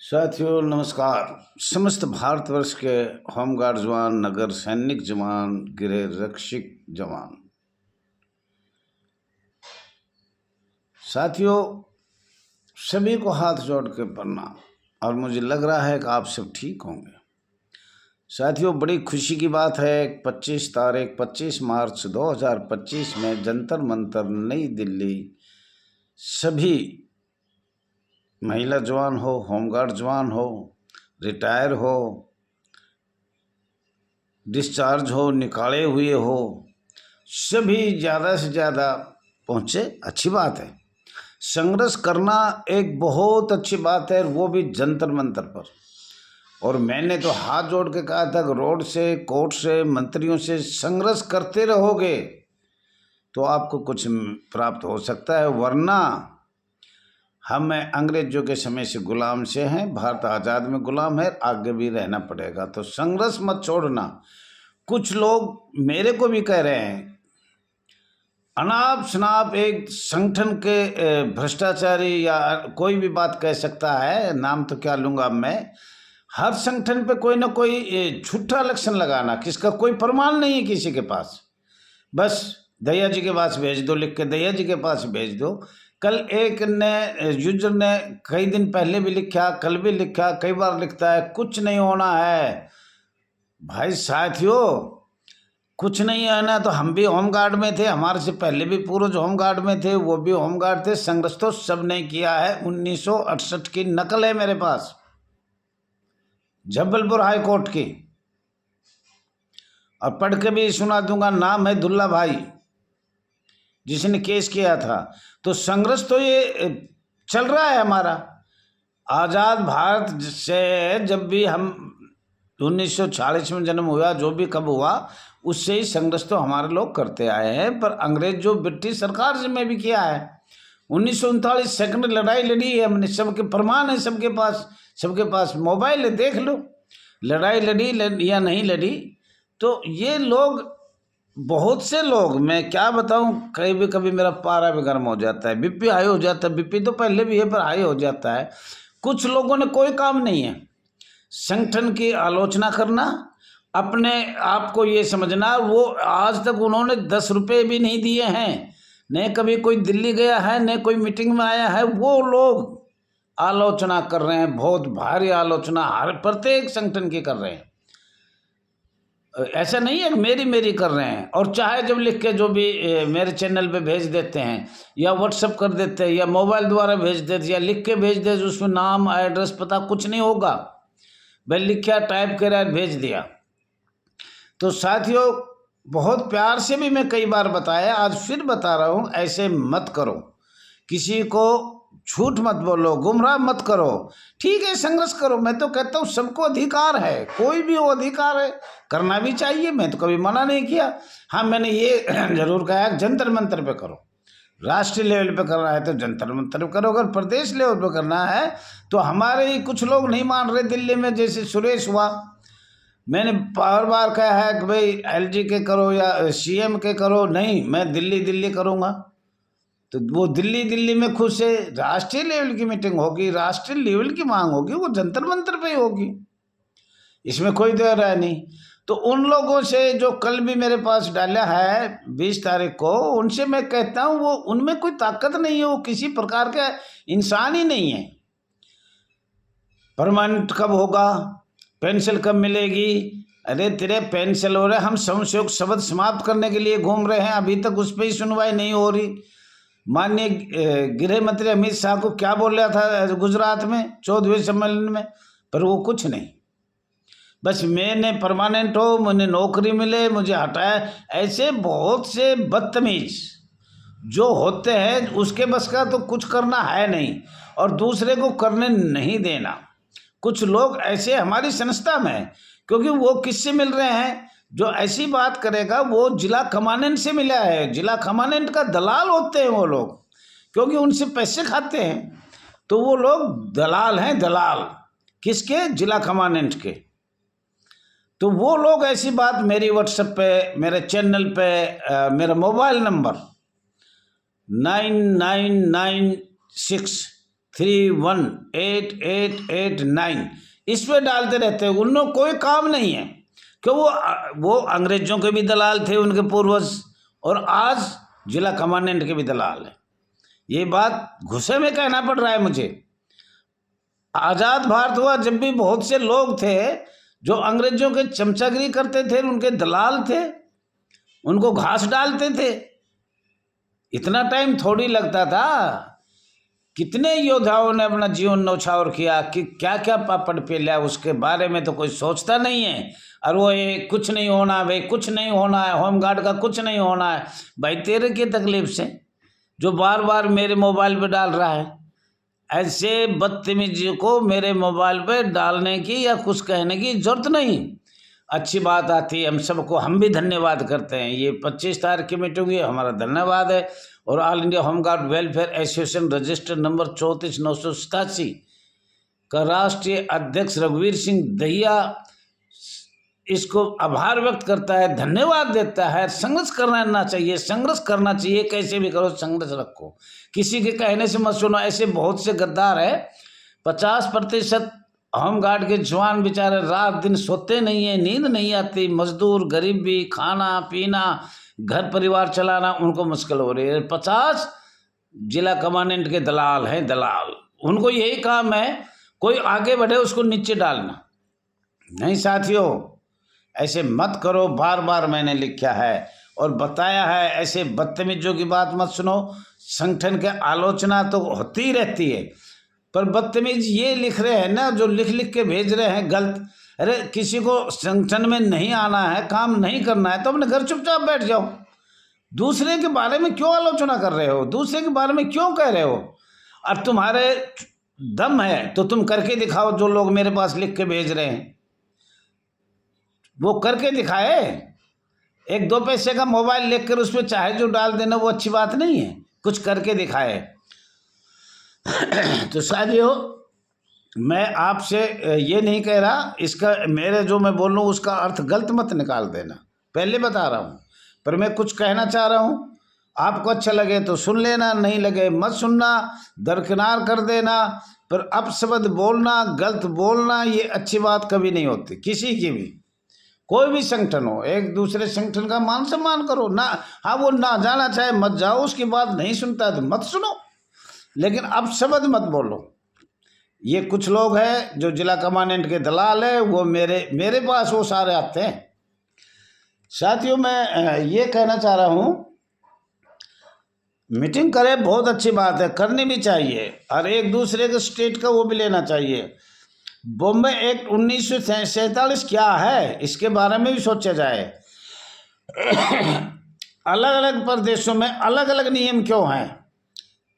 साथियों नमस्कार। समस्त भारतवर्ष के होमगार्ड जवान, नगर सैनिक जवान, गृह रक्षक जवान, साथियों सभी को हाथ जोड़ के प्रणाम। और मुझे लग रहा है कि आप सब ठीक होंगे। साथियों बड़ी खुशी की बात है, 25 मार्च 2025 में जंतर मंतर नई दिल्ली सभी महिला जवान हो, होमगार्ड जवान हो, रिटायर हो, डिस्चार्ज हो, निकाले हुए हो, सभी ज़्यादा से ज़्यादा पहुँचे, अच्छी बात है। संघर्ष करना एक बहुत अच्छी बात है, वो भी जंतर मंतर पर। और मैंने तो हाथ जोड़ के कहा था कि रोड से, कोर्ट से, मंत्रियों से संघर्ष करते रहोगे तो आपको कुछ प्राप्त हो सकता है, वरना हम अंग्रेजों के समय से गुलाम से हैं, भारत आज़ाद में गुलाम है, आगे भी रहना पड़ेगा। तो संघर्ष मत छोड़ना। कुछ लोग मेरे को भी कह रहे हैं, अनाप शनाप एक संगठन के भ्रष्टाचारी या कोई भी बात कह सकता है, नाम तो क्या लूँगा मैं। हर संगठन पे कोई ना कोई झूठा इलेक्शन लगाना, किसका कोई प्रमाण नहीं है किसी के पास, बस दया जी के पास भेज दो, लिख के दया जी के पास भेज दो। कल एक ने यूजर ने कई दिन पहले भी लिखा, कल भी लिखा, कई बार लिखता है कुछ नहीं होना है। भाई साथियों कुछ नहीं है ना, तो हम भी होमगार्ड में थे, हमारे से पहले भी पूर्वज होमगार्ड में थे, वो भी होमगार्ड थे। संघर्ष तो सब ने किया है। 1968 की नकल है मेरे पास, जबलपुर हाई कोर्ट की, और पढ़ के भी सुना दूंगा। नाम है दुल्ला भाई, जिसने केस किया था। तो संघर्ष तो ये चल रहा है हमारा। आज़ाद भारत से जब भी हम 1940 में जन्म हुआ, जो भी कब हुआ, उससे ही संघर्ष तो हमारे लोग करते आए हैं। पर अंग्रेज जो ब्रिटिश सरकार से में भी किया है। 1939 सेकंड लड़ाई लड़ी है हमने, सबके प्रमाण है, सबके पास मोबाइल है, देख लो लड़ाई लड़ी या नहीं लड़ी। तो ये लोग, बहुत से लोग, मैं क्या बताऊं, कभी मेरा पारा भी गर्म हो जाता है, बीपी हाई हो जाता है। बीपी तो पहले भी है पर हाई हो जाता है। कुछ लोगों ने कोई काम नहीं है, संगठन की आलोचना करना, अपने आप को ये समझना। वो आज तक उन्होंने 10 रुपये भी नहीं दिए हैं, न कभी कोई दिल्ली गया है, न कोई मीटिंग में आया है। वो लोग आलोचना कर रहे हैं, बहुत भारी आलोचना हर प्रत्येक संगठन की कर रहे हैं। ऐसा नहीं है कि मेरी कर रहे हैं। और चाहे जब लिख के जो भी मेरे चैनल पे भेज देते हैं, या व्हाट्सअप कर देते हैं, या मोबाइल द्वारा भेज देते, या लिख के भेज देते, उसमें नाम, एड्रेस, पता कुछ नहीं होगा, भाई लिखा, टाइप करा, भेज दिया। तो साथियों बहुत प्यार से भी मैं कई बार बताया, आज फिर बता रहा हूँ, ऐसे मत करो, किसी को झूठ मत बोलो, गुमराह मत करो। ठीक है, संघर्ष करो, मैं तो कहता हूँ सबको अधिकार है, कोई भी वो अधिकार है, करना भी चाहिए, मैं तो कभी मना नहीं किया। हाँ, मैंने ये जरूर कहा है जंतर मंतर पे करो। राष्ट्रीय लेवल पे करना है तो जंतर मंतर पे करो, अगर प्रदेश लेवल पे करना है तो हमारे ही कुछ लोग नहीं मान रहे। दिल्ली में जैसे सुरेश हुआ, मैंने बार बार कहा है कि भाई एलजी के करो या सीएम के करो, नहीं मैं दिल्ली करूँगा। तो वो दिल्ली में खुश है। राष्ट्रीय लेवल की मीटिंग होगी, राष्ट्रीय लेवल की मांग होगी, वो जंतर मंतर पे ही होगी, इसमें कोई दो राय नहीं। तो उन लोगों से जो कल भी मेरे पास डाला है 20 तारीख को, उनसे मैं कहता हूँ वो, उनमें कोई ताकत नहीं है, वो किसी प्रकार का इंसान ही नहीं है। परमानेंट कब होगा, पेंशन कब मिलेगी, अरे तेरे पेंशन हो रहे, हम संशोधन शब्द समाप्त करने के लिए घूम रहे हैं, अभी तक उस पर ही सुनवाई नहीं हो रही। माननीय गृह मंत्री अमित शाह को क्या बोल रहा था गुजरात में 14वें सम्मेलन में, पर वो कुछ नहीं, बस मैंने परमानेंट हो, मुझे नौकरी मिले, मुझे हटाया। ऐसे बहुत से बदतमीज जो होते हैं, उसके बस का तो कुछ करना है नहीं, और दूसरे को करने नहीं देना। कुछ लोग ऐसे हमारी संस्था में, क्योंकि वो किससे मिल रहे हैं, जो ऐसी बात करेगा वो जिला कमांडेंट से मिला है। जिला कमांडेंट का दलाल होते हैं वो लोग, क्योंकि उनसे पैसे खाते हैं, तो वो लोग दलाल हैं, दलाल किसके, जिला कमांडेंट के। तो वो लोग ऐसी बात मेरी व्हाट्सएप पे, मेरे चैनल पे, मेरा मोबाइल नंबर 9996 318889 इस पे डालते रहते हैं। उन लोग कोई काम नहीं है, क्यों? वो अंग्रेजों के भी दलाल थे उनके पूर्वज, और आज जिला कमांडेंट के भी दलाल हैं। ये बात गुस्से में कहना पड़ रहा है मुझे। आज़ाद भारत हुआ जब भी बहुत से लोग थे जो अंग्रेजों के चमचागिरी करते थे, उनके दलाल थे, उनको घास डालते थे। इतना टाइम थोड़ी लगता था। कितने योद्धाओं ने अपना जीवन न्यौछावर किया कि क्या क्या पापड़ पेला, उसके बारे में तो कोई सोचता नहीं है। और वो ये कुछ नहीं होना भाई, कुछ नहीं होना है, होमगार्ड का कुछ नहीं होना है। भाई तेरे की तकलीफ से जो बार बार मेरे मोबाइल पे डाल रहा है, ऐसे बदतमीजी को मेरे मोबाइल पे डालने की या कुछ कहने की जरूरत नहीं। अच्छी बात आती है हम सबको, हम भी धन्यवाद करते हैं। ये 25 तारीख की मीटिंग हुई, हमारा धन्यवाद है। और all India home guard welfare association registered number 34,987 का राष्ट्रीय अध्यक्ष रघुवीर सिंह दहिया इसको आभार व्यक्त करता है, धन्यवाद देता है। संघर्ष करना चाहिए, संघर्ष करना चाहिए, कैसे भी करो संघर्ष रखो, किसी के कहने से मत सुनो। ऐसे बहुत से गद्दार है। 50% होमगार्ड के जवान बेचारे रात दिन सोते नहीं है, नींद नहीं आती। मजदूर, गरीबी, खाना पीना, घर परिवार चलाना उनको मुश्किल हो रही है। 50 जिला कमांडेंट के दलाल हैं, दलाल। उनको यही काम है, कोई आगे बढ़े उसको नीचे डालना। नहीं साथियों, ऐसे मत करो। बार बार मैंने लिखा है और बताया है, ऐसे बदतमीजों की बात मत सुनो। संगठन के आलोचना तो होती ही रहती है, पर बदतमीज ये लिख रहे हैं ना, जो लिख लिख के भेज रहे हैं गलत। अरे किसी को संगठन में नहीं आना है, काम नहीं करना है, तो अपने घर चुपचाप बैठ जाओ। दूसरे के बारे में क्यों आलोचना कर रहे हो? दूसरे के बारे में क्यों कह रहे हो? और तुम्हारे दम है तो तुम करके दिखाओ। जो लोग मेरे पास लिख के भेज रहे हैं वो करके दिखाए। 1-2 पैसे का मोबाइल लेकर उस पर चाहे जो डाल देना वो अच्छी बात नहीं है, कुछ करके दिखाए। तो साथियों, मैं आपसे ये नहीं कह रहा, इसका मेरे जो मैं बोल रहा हूँ उसका अर्थ गलत मत निकाल देना, पहले बता रहा हूँ। पर मैं कुछ कहना चाह रहा हूँ, आपको अच्छा लगे तो सुन लेना, नहीं लगे मत सुनना, दरकिनार कर देना। पर अपशब्द बोलना, गलत बोलना, ये अच्छी बात कभी नहीं होती किसी की भी। कोई भी संगठन हो, एक दूसरे संगठन का मान सम्मान करो ना। हाँ, वो ना जाना चाहे मत जाओ, उसकी बात नहीं सुनता तो मत सुनो, लेकिन अपशब्द मत बोलो। ये कुछ लोग हैं जो जिला कमांडेंट के दलाल है, वो मेरे पास वो सारे आते हैं। साथियों, मैं ये कहना चाह रहा हूँ, मीटिंग करें बहुत अच्छी बात है, करनी भी चाहिए, और एक दूसरे के स्टेट का वो भी लेना चाहिए। बॉम्बे एक्ट 1947 क्या है, इसके बारे में भी सोचा जाए। अलग अलग प्रदेशों में अलग अलग नियम क्यों हैं?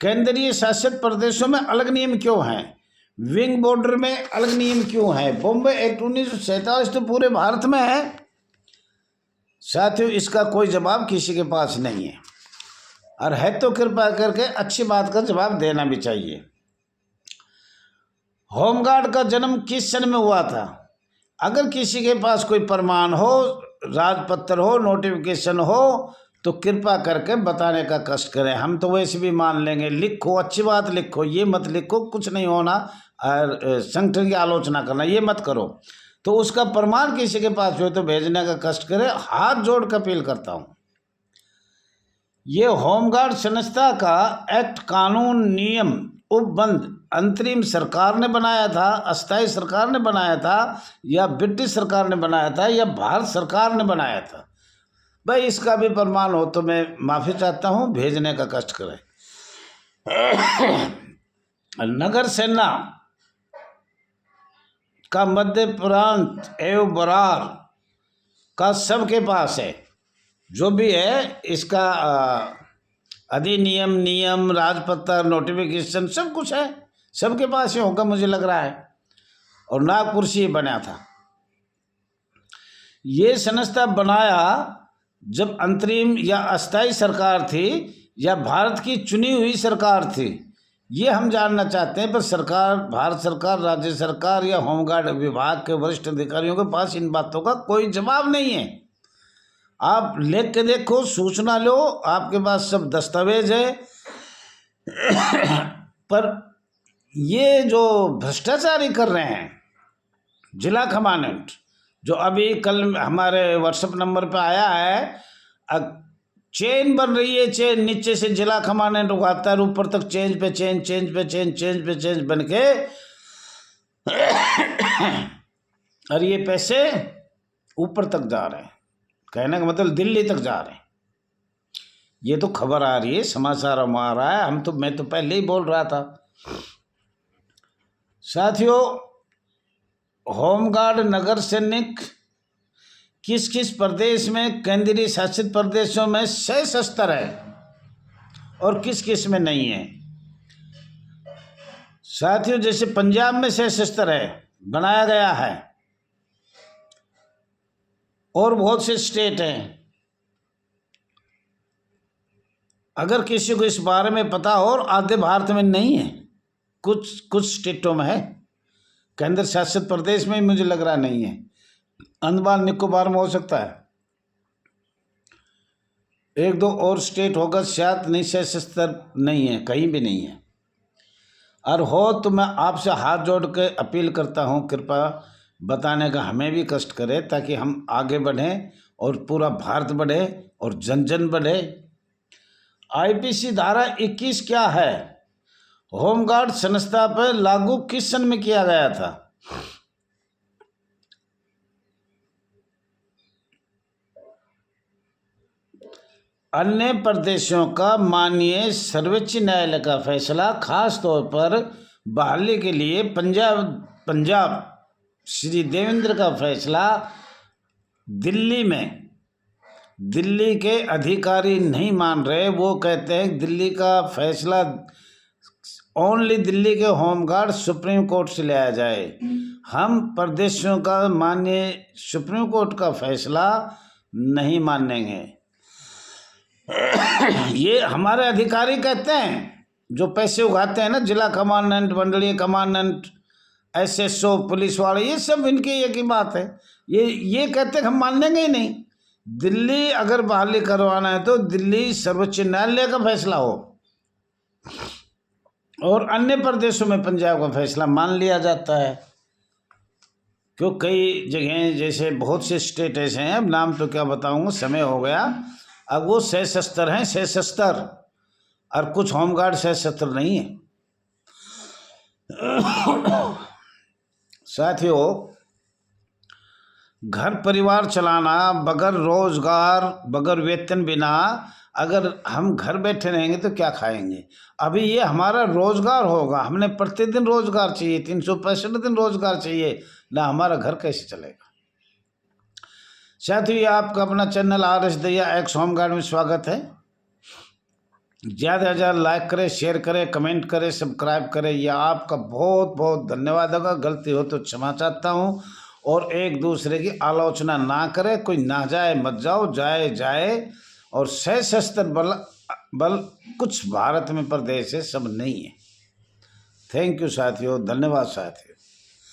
केंद्रीय शासित प्रदेशों में अलग नियम क्यों हैं? विंग बॉर्डर में अलग नियम क्यों है? बॉम्बे एक्ट 1947 तो पूरे भारत में है। साथियों, इसका कोई जवाब किसी के पास नहीं है, और है तो कृपया करके अच्छी बात का जवाब देना भी चाहिए। होमगार्ड का जन्म किस सन में हुआ था? अगर किसी के पास कोई प्रमाण हो, राजपत्र हो, नोटिफिकेशन हो, तो कृपया करके बताने का कष्ट करें। हम तो वैसे भी मान लेंगे। लिखो, अच्छी बात लिखो, ये मत लिखो कुछ नहीं होना और संगठन की आलोचना करना, ये मत करो। तो उसका प्रमाण किसी के पास हो तो भेजने का कष्ट करें। हाथ जोड़ कर अपील करता हूँ। ये होमगार्ड संस्था का एक्ट, कानून, नियम, उपबंध अंतरिम सरकार ने बनाया था, अस्थायी सरकार ने बनाया था, या ब्रिटिश सरकार ने बनाया था, या भारत सरकार ने बनाया था? भाई इसका भी प्रमाण हो तो मैं माफ़ी चाहता हूँ, भेजने का कष्ट करें। नगर सेना का मध्य प्रांत एवं बरार का सबके पास है, जो भी है इसका अधिनियम, नियम, राजपत्र, नोटिफिकेशन सब कुछ है, सबके पास ही होगा मुझे लग रहा है। और नागपुर से बना था ये संस्था। बनाया जब अंतरिम या अस्थायी सरकार थी या भारत की चुनी हुई सरकार थी, ये हम जानना चाहते हैं। पर सरकार, भारत सरकार, राज्य सरकार या होमगार्ड विभाग के वरिष्ठ अधिकारियों के पास इन बातों का कोई जवाब नहीं है। आप लिख के देखो, सूचना लो, आपके पास सब दस्तावेज है। पर ये जो भ्रष्टाचारी कर रहे हैं जिला कमांडेंट, जो अभी कल हमारे व्हाट्सएप नंबर पे आया है, चेन बन रही है, चेन नीचे से जिला कमांडेंट उगाता है, ऊपर तक चेंज पे चेंज, चेंज पे चेंज, चेंज पे चेंज बन के और ये पैसे ऊपर तक जा रहे हैं। कहने का मतलब दिल्ली तक जा रहे हैं। ये तो खबर आ रही है, समाचार में आ रहा है, मैं तो पहले ही बोल रहा था। साथियों, होमगार्ड नगर सैनिक किस किस प्रदेश में, केंद्रीय शासित प्रदेशों में सशस्त्र है और किस किस में नहीं है। साथियों, जैसे पंजाब में सशस्त्र है, बनाया गया है, और बहुत से स्टेट हैं। अगर किसी को इस बारे में पता हो, और आधे भारत में नहीं है, कुछ स्टेटों में है, केंद्र शासित प्रदेश में मुझे लग रहा नहीं है, अंडमान निकोबार में हो सकता है, एक दो और स्टेट होगा शायद, नहीं सशस्त्र नहीं है, कहीं भी नहीं है। और हो तो मैं आपसे हाथ जोड़ के अपील करता हूँ, कृपया बताने का हमें भी कष्ट करें, ताकि हम आगे बढ़ें और पूरा भारत बढ़े और जन जन बढ़े। आईपीसी धारा 21 क्या है? होमगार्ड संस्था पर लागू किस सन में किया गया था? अन्य प्रदेशों का माननीय सर्वोच्च न्यायालय का फैसला, खास तौर पर बहाली के लिए पंजाब श्री देवेंद्र का फैसला, दिल्ली के अधिकारी नहीं मान रहे। वो कहते हैं दिल्ली का फैसला ओनली दिल्ली के होमगार्ड सुप्रीम कोर्ट से लिया जाए। हम प्रदेशों का माननीय सुप्रीम कोर्ट का फैसला नहीं मानेंगे। ये हमारे अधिकारी कहते हैं, जो पैसे उगाते हैं ना, जिला कमांडेंट, मंडलीय कमांडेंट, एसएसओ, पुलिस वाले, ये सब इनकी एक ही बात है। ये कहते हैं हम मान लेंगे ही नहीं। दिल्ली अगर बहाली करवाना है तो दिल्ली सर्वोच्च न्यायालय का फैसला हो, और अन्य प्रदेशों में पंजाब का फैसला मान लिया जाता है। क्यों, कई जगह जैसे बहुत से स्टेट ऐसे हैं, अब नाम तो क्या बताऊंगा, समय हो गया, अब वो सशस्त्र हैं, सशस्त्र, और कुछ होमगार्ड सशस्त्र नहीं है। साथियों, घर परिवार चलाना बगैर रोजगार, बगैर वेतन बिना, अगर हम घर बैठे रहेंगे तो क्या खाएंगे? अभी ये हमारा रोजगार होगा, हमने प्रतिदिन रोजगार चाहिए, 365 दिन रोजगार चाहिए ना, हमारा घर कैसे चलेगा? साथियों, ये आपका अपना channel RS Dahiya x home guard में स्वागत है। ज़्यादा से ज़्यादा लाइक करें, शेयर करें, कमेंट करें, सब्सक्राइब करें, यह आपका बहुत बहुत धन्यवाद होगा। गलती हो तो क्षमा चाहता हूँ, और एक दूसरे की आलोचना ना करें। कोई ना जाए मत जाओ, जाए, और सशस्त्र बल कुछ भारत में प्रदेश है, सब नहीं है। थैंक यू साथियों, धन्यवाद साथियों।